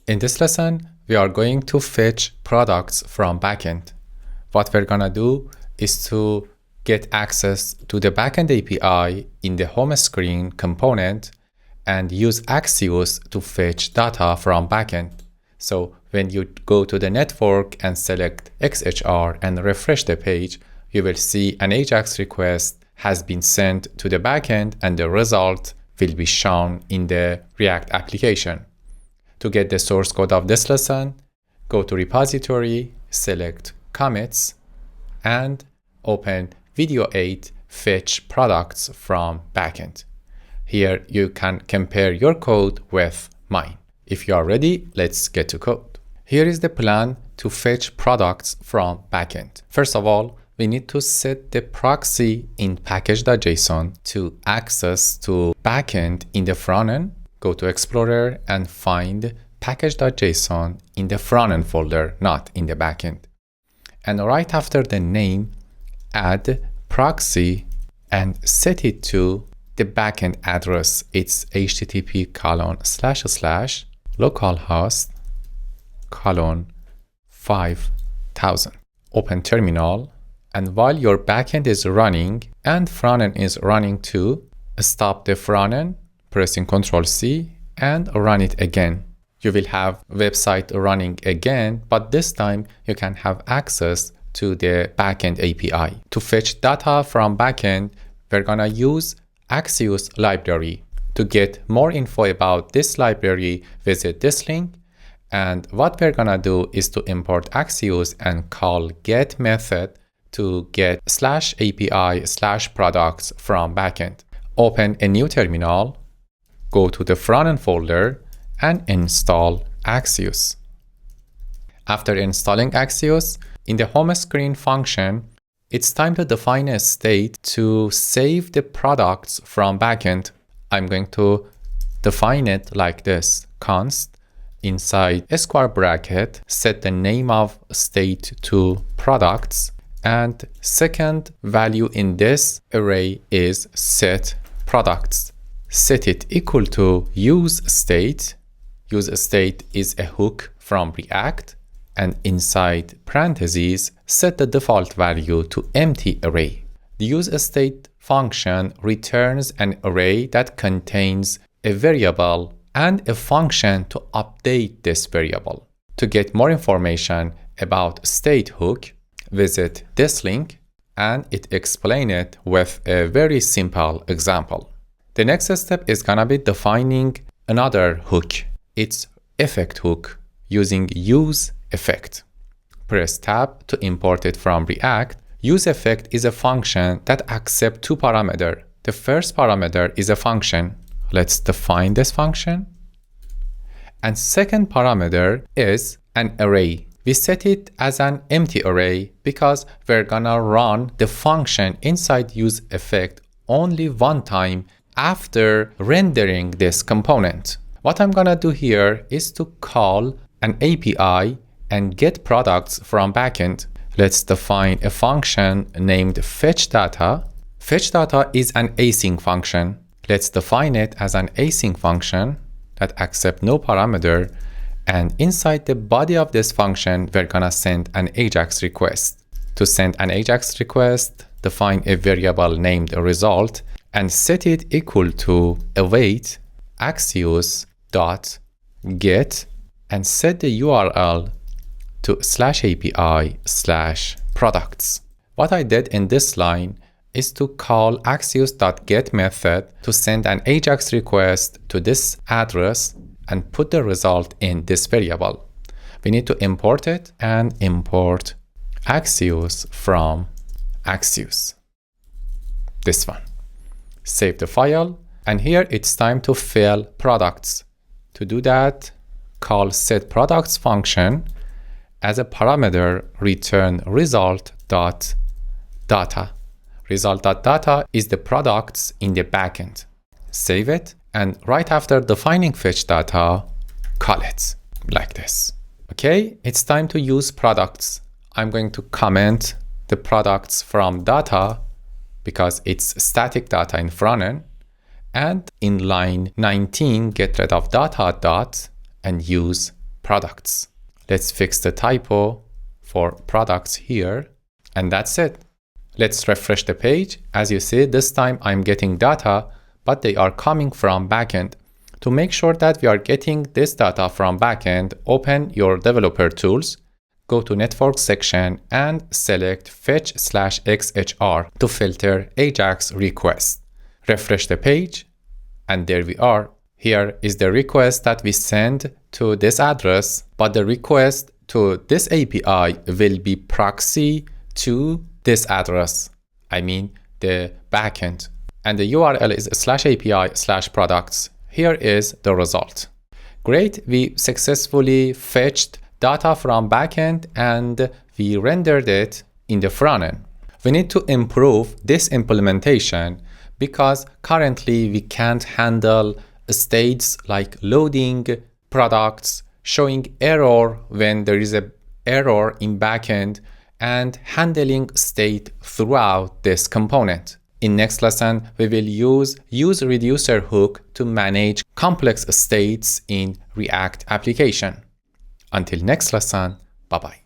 In this lesson, we are going to fetch products from backend. What we're gonna do is to get access to the backend API in the home screen component and use Axios to fetch data from backend. So when you go to the network and select XHR and refresh the page, you will see an AJAX request has been sent to the backend and the result will be shown in the React application. To get the source code of this lesson, go to repository, select commits, and open video 8 fetch products from backend. Here you can compare your code with mine. If you are ready, let's get to code. Here is the plan to fetch products from backend. First of all, we need to set the proxy in package.json to access to backend in the frontend. Go to Explorer and find package.json in the frontend folder, not in the backend. And right after the name, add proxy and set it to the backend address. It's http://localhost:5000. Open terminal, and while your backend is running and frontend is running too, stop the frontend, pressing Ctrl+C and run it again. You will have website running again, but this time you can have access to the backend API. To fetch data from backend, we're gonna use Axios library. To get more info about this library, visit this link. And what we're gonna do is to import Axios and call get method to get /API/products from backend. Open a new terminal, go to the frontend folder and install Axios. After installing Axios, in the home screen function, it's time to define a state to save the products from backend. I'm going to define it like this: const inside a square bracket, set the name of state to products, and second value in this array is set products. Set it equal to use state. Use state is a hook from React, and inside parentheses, set the default value to empty array. The use state function returns an array that contains a variable and a function to update this variable. To get more information about state hook, visit this link and it explains it with a very simple example. The next step is gonna be defining another hook. It's effect hook using use effect. Press tab to import it from React. Use effect is a function that accepts two parameters. The first parameter is a function. Let's define this function. And second parameter is an array. We set it as an empty array because we're gonna run the function inside use effect only one time after rendering this component. What I'm gonna do here is to call an API and get products from backend. Let's define a function named fetchData. FetchData is an async function. Let's define it as an async function that accepts no parameter, and inside the body of this function, we're gonna send an AJAX request. To send an AJAX request, define a variable named result and set it equal to await axios.get and set the URL to /API/products. What I did in this line is to call axios.get method to send an AJAX request to this address and put the result in this variable. We need to import it and import Axios from Axios. This one. Save the file, and here it's time to fill products. To do that, call setProducts function. As a parameter, return result.data. Result.data is the products in the backend. Save it, and right after defining fetchData, call it like this. Okay, it's time to use products. I'm going to comment the products from data because it's static data in frontend, and in line 19 get rid of data dot and use products. Let's fix the typo for products here, and that's it. Let's refresh the page. As you see, this time I'm getting data, but they are coming from backend. To make sure that we are getting this data from backend, open your developer tools, go to network section and select fetch/xhr to filter AJAX request. Refresh the page, and there we are. Here is the request that we send to this address, but the request to this API will be proxy to this address, I mean the backend. And the URL is /API/products. Here is the result. Great, we successfully fetched data from backend and we rendered it in the front end. We need to improve this implementation because currently we can't handle states like loading products, showing error when there is an error in backend, and handling state throughout this component. In next lesson, we will use reducer hook to manage complex states in React application. Until next lesson, bye-bye.